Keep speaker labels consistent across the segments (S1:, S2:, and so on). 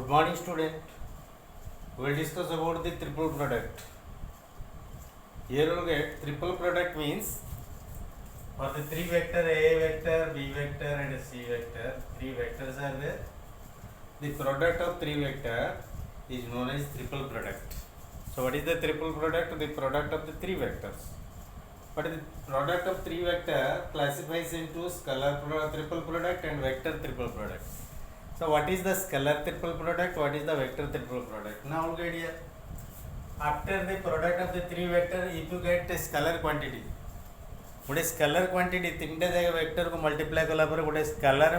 S1: Good morning, student. We will discuss about the triple product. Here we will get triple product means for the three vector A vector, B vector and C vector, three vectors are there. The product of three vector is known as triple product. So what is the triple product? The product of the three vectors. But the product of three vector classifies into scalar triple product and vector triple product. So what is the scalar triple product? What is the vector triple product? Now look at here. After the product of the three vector, if you get a scalar quantity, गोटे scalar quantity तीन टा जगह vector को multiply कला पर गोटे scalar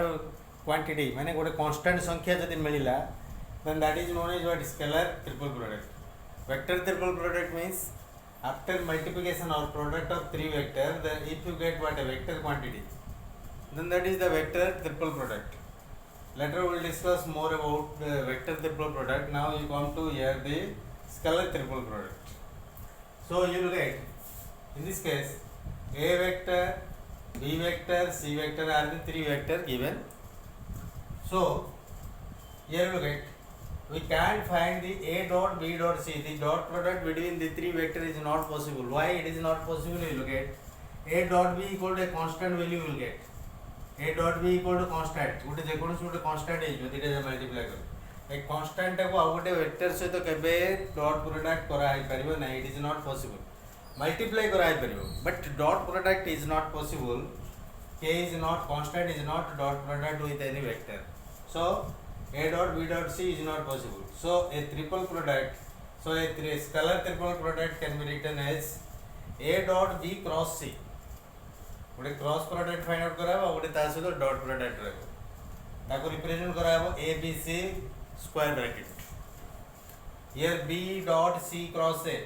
S1: quantity माने गोटे कांस्टेंट संख्या जदि मिलिला then that is known as what scalar triple product vector triple product means after multiplication और product of three vector then if you get what a vector quantity then that is the vector triple product. Later we will discuss more about the vector triple product. Now you come to here the scalar triple product. So you will get in this case A vector, B vector, C vector are the three vector given. So here look at we can't find the A dot B dot C. The dot product between the three vector is not possible. Why it is not possible? You look at A dot B equal to a constant value will get. A dot B equal to constant. गोटे जेकोनोसी गोटे constant है जो दिटा multiply कर एक constant को आ गोटे vector सहित केबे डॉट प्रोडक्ट करा है परिबो ना it is not possible multiply करा है परिबो but dot product is not possible k is not constant is not dot product with any vector so a dot b dot c is not possible so a triple product so a scalar triple product can be written as a dot b cross c गोटे cross product find out कराबो गोटे ता सहित dot product रहबो ताको represent कराबो a b c square bracket here b dot c cross a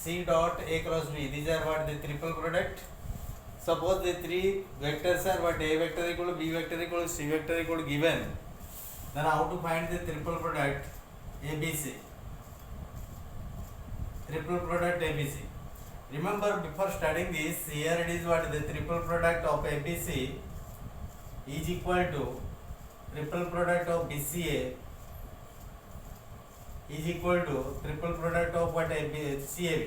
S1: c dot a cross b these are what the triple product. Suppose the three vectors are what a vector equal to b vector equal to c vector equal to given then how to find the triple product abc triple product abc. Remember before studying this here it is what the triple product of abc is equal to triple product of bca is equal to triple product of what cab.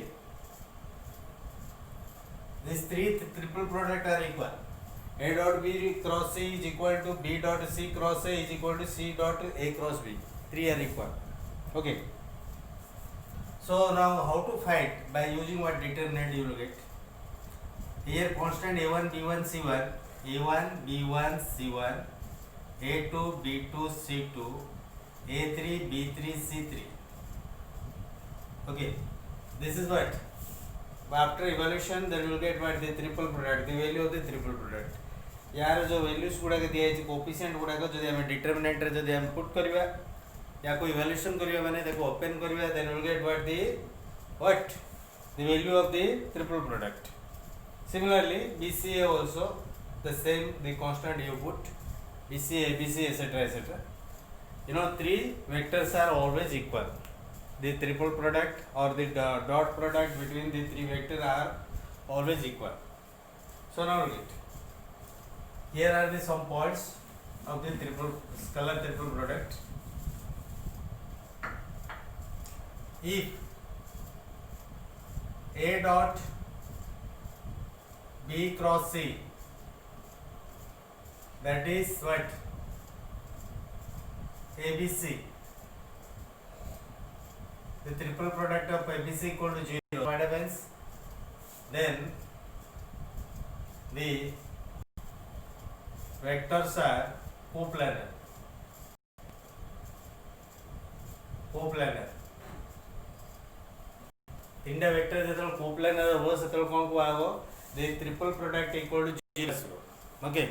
S1: These three triple product are equal. A dot b cross c is equal to b dot c cross a is equal to c dot a cross b. Three are equal. Okay. So now how to find by using what determinant you will get. Here constant a1 b1 c1 a1 b1 c1 a2 b2 c2 a3 b3 c3. Okay. This is what after evaluation then you will get what the triple product the value of the triple product यार जो values गुड़ा के दिया है coefficient गुड़ा को जदि हम डिटरमिनेंट रे जदि हम पुट करबा या कोई इवैल्यूएशन करबा माने देखो ओपन करबा then will get what the value of the triple product. Similarly bca also the same the constant you put bca abc etc. You know three vectors are always equal. The triple product or the dot product between the three vectors are always equal. So now look it. Here are the some points of the scalar triple product. If a dot b cross c that is what abc the triple product of abc equal to 0 what happens then the vectors are coplanar तीनटा vector जेतल coplanar हो सेतल कोन को आगो the triple product equal to 0 okay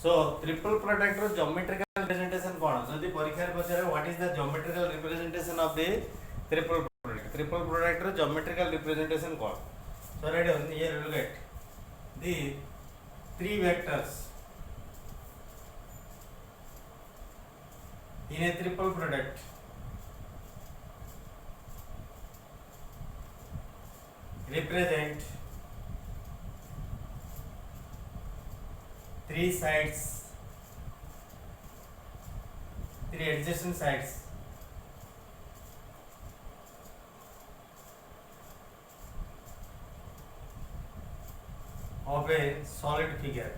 S1: so triple product रो geometrical representation कोन जदि परीक्षा रे पचारे what is the geometrical representation of the triple product रो ज्योमेट्रिकल रिप्रेजेंटेशन कोन so ready on here look at the three vectors in a triple product represent three sides three adjacent sides of a solid figure.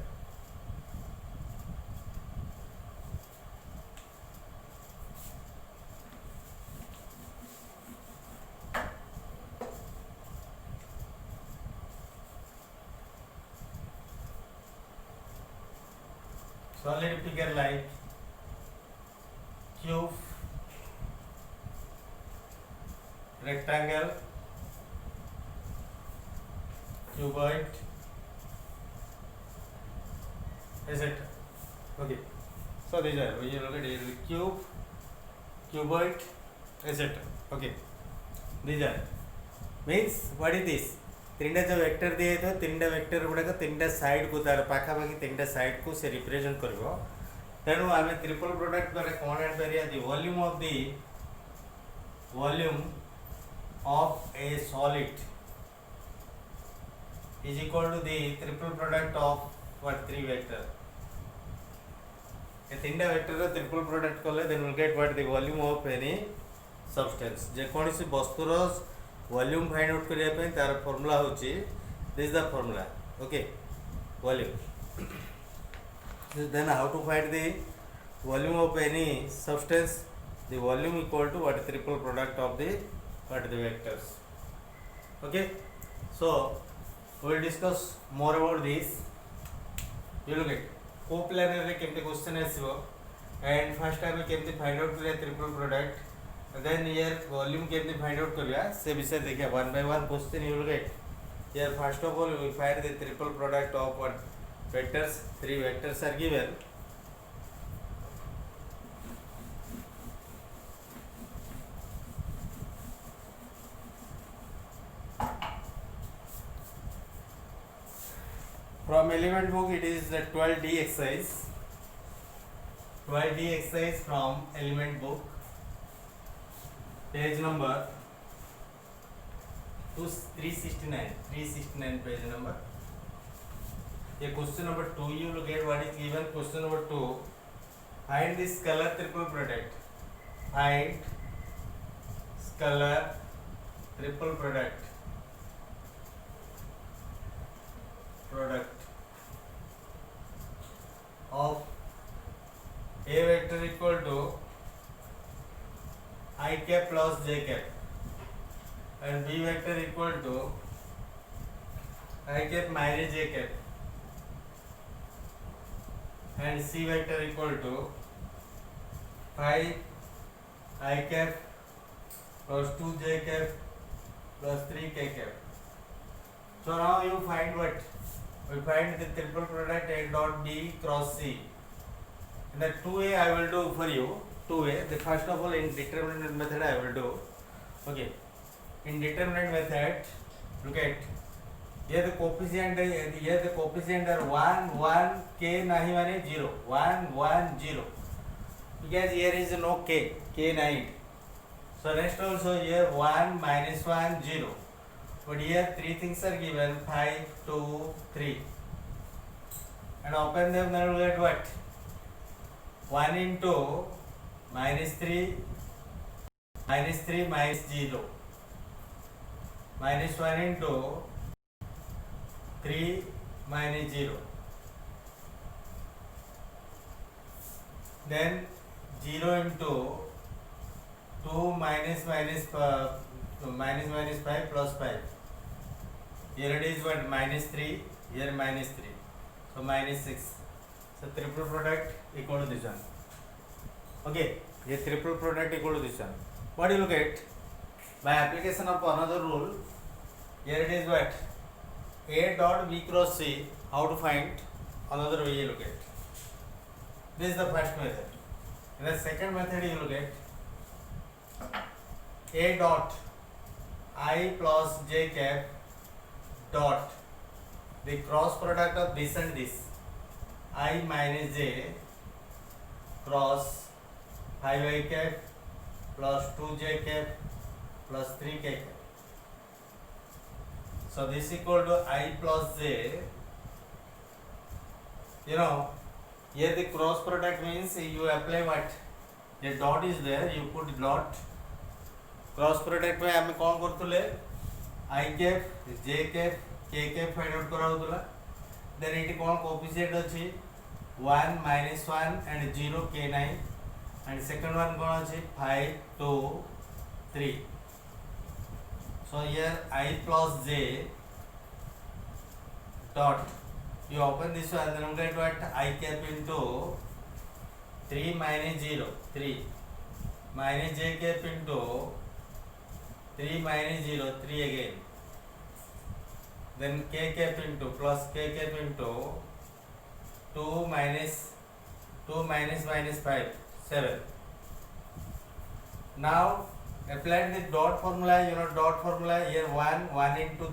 S1: Solid figure like cube, rectangle, cuboid, etc. Okay. So these are, we look at it, cube, cuboid, etc. Okay. These are means what is this? तीनटा जो vector दिए तो तीनटा vector गुड़ाक तीनटा side को तार पाखापाखि तीनटा side को से रिप्रेजेंट करिवो तेणु आम ट्रिपल प्रोडक्ट द्वारा कौन एड करिया the volume of a solid is equal to the triple product of what three vector ए तीनटा वेक्टर ट्रिपल प्रोडक्ट कले then will get what the volume of any substance जे कोनसी वस्तुर वॉल्यूम फाइंड आउट करिया पे तार फार्मूला होची this the formula okay volume then how to find the volume of any substance the volume equal to what triple product of the what the vectors okay so we will discuss more about this you look at coplanar re kemti question asibo and first time kemti find out kariya triple product and then here volume kemti find out kariya se bishay dekhiya one by one question you look at here first of all we find the triple product of what vectors three vectors are given from element book it is the 12D exercise 12D exercise from element book page number 369 page number ये question number 2 you look at what is given question number 2 find the scalar triple product find scalar triple product of a vector equal to I cap plus j cap and b vector equal to I cap minus j cap and c vector equal to 5 I cap plus 2 j cap plus 3 k cap. So now you find what? We find the triple product A dot B cross C. In the 2A I will do for you. 2A. The first of all in determinant method I will do. Okay. In determinant method, look at here the coefficient are 1 1 k nahi mane 0 1 1 0 because here is no k nahi so rest also here 1 minus 1 0 but here three things are given 5 2 3 and open them then we get what 1 into minus 3 minus 0 minus 1 into 3 minus 0 then 0 into 2 minus 5 plus 5 here it is what minus 3 here minus 3 so minus 6 so triple product equal to this one okay here triple product equal to this one what do you look at by application of another rule here it is what A dot B cross C how to find another way you look at this is the first method in the second method you look at A dot I plus j cap dot the cross product of this and this I minus j cross 5 I cap plus 2 j cap plus 3 k cap so this equal to I plus j you know here the cross product means you apply what ये dot is there, you put dot. Cross product में आम कौन करतुले i cap j cap k cap find out करा होतला. Then इटी कौन coefficient अछि 1 -1 and 0 k9 and second one कौन अछि 5 2 3. So here I plus j dot, you open this one, then you get what I cap into 3 minus 0 3 minus j cap into 3 minus 0 3 again, then k cap into plus k cap into 2 minus minus 5 7. Now apply the dot formula, you know dot formula here 1 into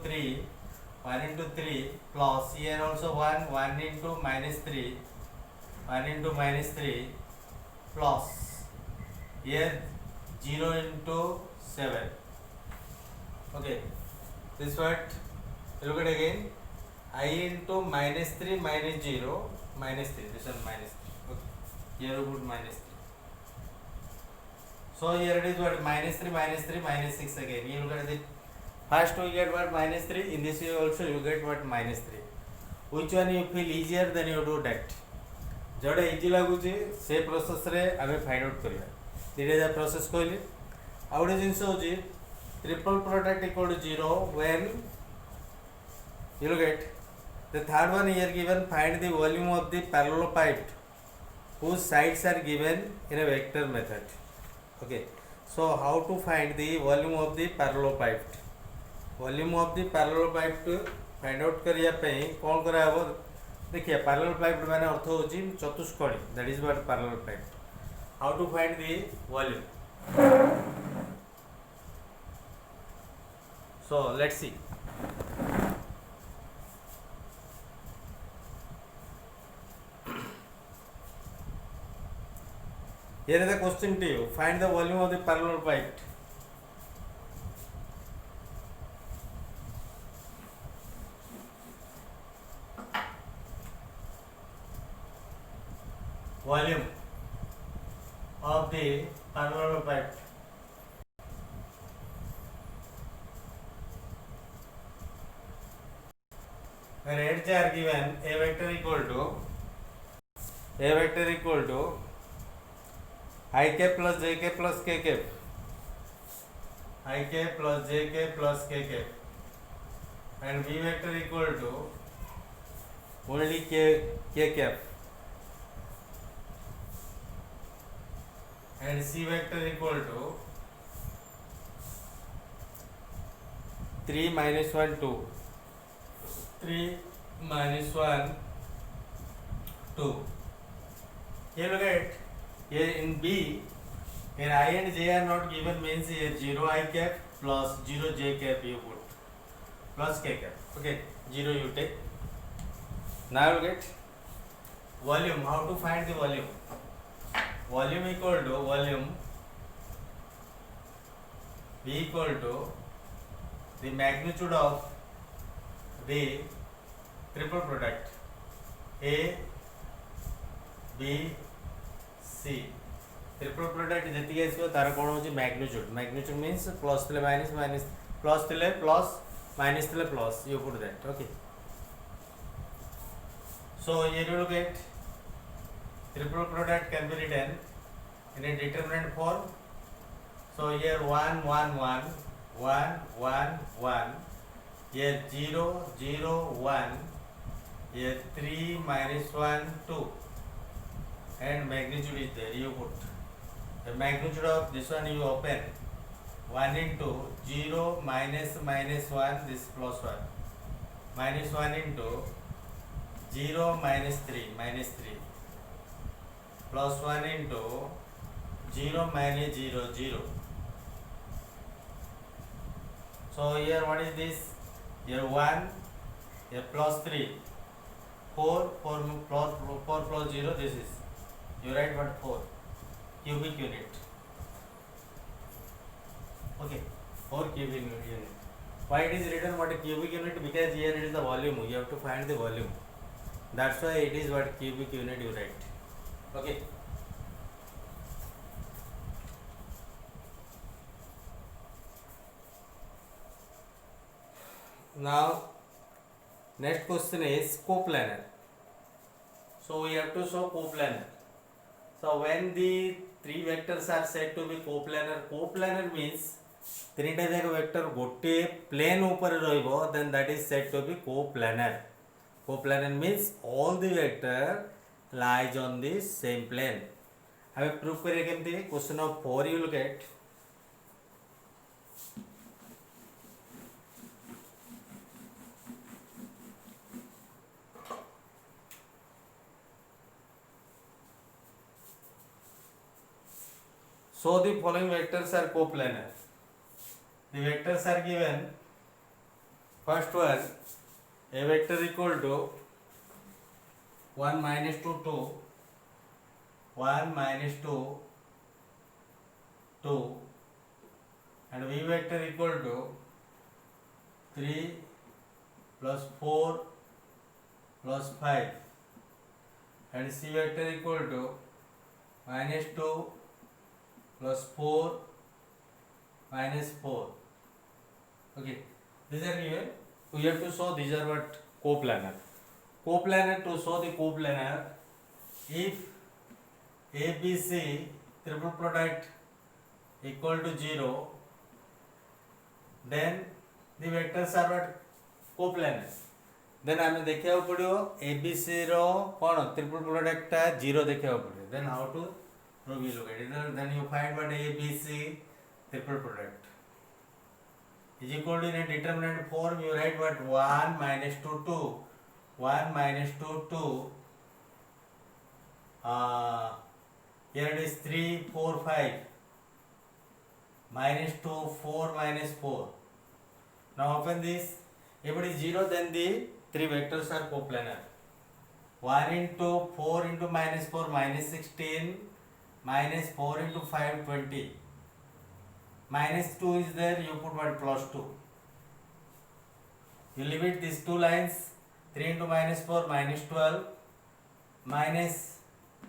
S1: 3 plus here also 1 into minus 3 1 into minus 3 plus here 0 into 7. Okay, this what, look at again, I into minus 3 minus 0 minus 3, this one minus 3. Okay, here we put minus 3. So here it is what minus 3 minus 6 again. You look at the first we get what minus 3, in this way also you get what minus 3. Which one you feel easier, then you do that. जोड़ा easy लगुची से process रे आमे find out करिया. धीरे धीरे process कहली. आ गोटे जिंस होची triple product equal to 0 when you look at the third one here given, find the volume of the parallelepiped whose sides are given in a vector method. Okay, so how to find the volume of the parallelepiped? Volume of the parallelepiped find out करिया पे कौन करा है वो देखिए. parallelepiped माने अर्थ होची चतुष्कोणी, that is what parallelepiped. How to find the volume? So let's see. Here is the question to you. Find the volume of the parallelepiped. Volume of the parallelepiped. When edges are given, a vector equal to I cap plus j cap plus k cap, I cap plus j cap plus k cap, and b vector equal to only k cap, and c vector equal to 3 minus 1 2 3 minus 1 2. Here look at here in B, here I and j are not given, means here 0 I cap plus 0 j cap you put plus k cap. Okay, 0 you take. Now you get volume. How to find the volume? Volume equal to volume B equal to the magnitude of the triple product A B C. Triple product जी आसो तार कौन हो magnitude. Magnitude means plus थे minus minus plus थे plus minus थे plus, you put that. Okay, so here you get triple product can be written in a determinant form. So here 1 1 1 1 1 1, here 0 0 1, here 3 minus 1 2, and magnitude is there, you put the magnitude of this one, you open 1 into 0 minus minus 1, this plus 1 minus 1 into 0 minus 3 plus 1 into 0 minus 0 0. So here what is this? Here 1, here plus 3 4 plus 0, this is, you write what 4 cubic unit. Okay, 4 cubic unit. Why it is written what a cubic unit? Because here it is the volume, you have to find the volume, that's why it is what cubic unit you write. Okay, Now next question is coplanar. So we have to show coplanar. So when the three vectors are said to be coplanar means तीनटा जाक vector गोटे plane ऊपर रहिबो, then that is said to be coplanar. Coplanar means all the vector lies on the same plane. हमें proof करिए केमती? Question of 4 you will get. So the following vectors are coplanar. The vectors are given. First one, a vector equal to 1 minus 2 2, 1 minus 2 2, and v vector equal to 3 plus 4 plus 5, and c vector equal to minus 2 plus 4 minus 4. Okay, these are given. We have to show these are what coplanar. Coplanar, to show the coplanar, if ABC triple product equal to 0, then the vectors are what coplanar. Then हमें देखा पड़ो ABC रो कौन triple product टा 0 देखा पड़ो. Then how to prove you look at it? Then you find what ABC triple product is equal to, in a determinant form you write what 1 minus 2 2, 1 minus 2 2, here it is 3 4 5, minus 2 4 minus 4. Now open this. If it is 0, then the three vectors are coplanar. 1 into 4 into minus 4 minus 16, minus 4 into 5 20, minus 2 is there, you put what plus 2. You limit these two lines. 3 into minus 4 minus 12, minus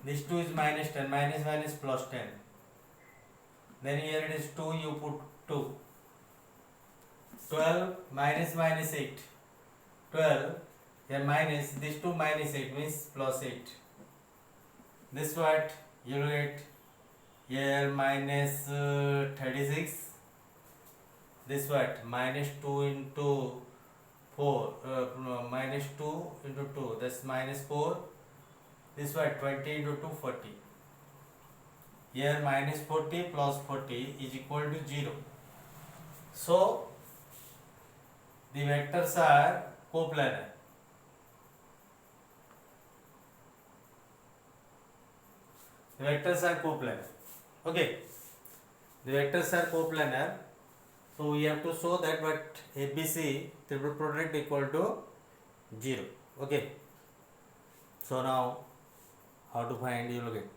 S1: this 2 is minus 10, minus minus plus 10. Then here it is 2, you put 2. 12 minus minus 8, 12, here minus this 2 minus 8 means plus 8. This what you will get here minus 36. This what minus 2 into 4, minus 2 into 2, that's minus 4. This what 20 into 2 40. Here minus 40 plus 40 is equal to 0. So the vectors are coplanar. The vectors are coplanar. Okay, the vectors are coplanar. So we have to show that what ABC triple product equal to 0. Okay, so now how to find, you will get.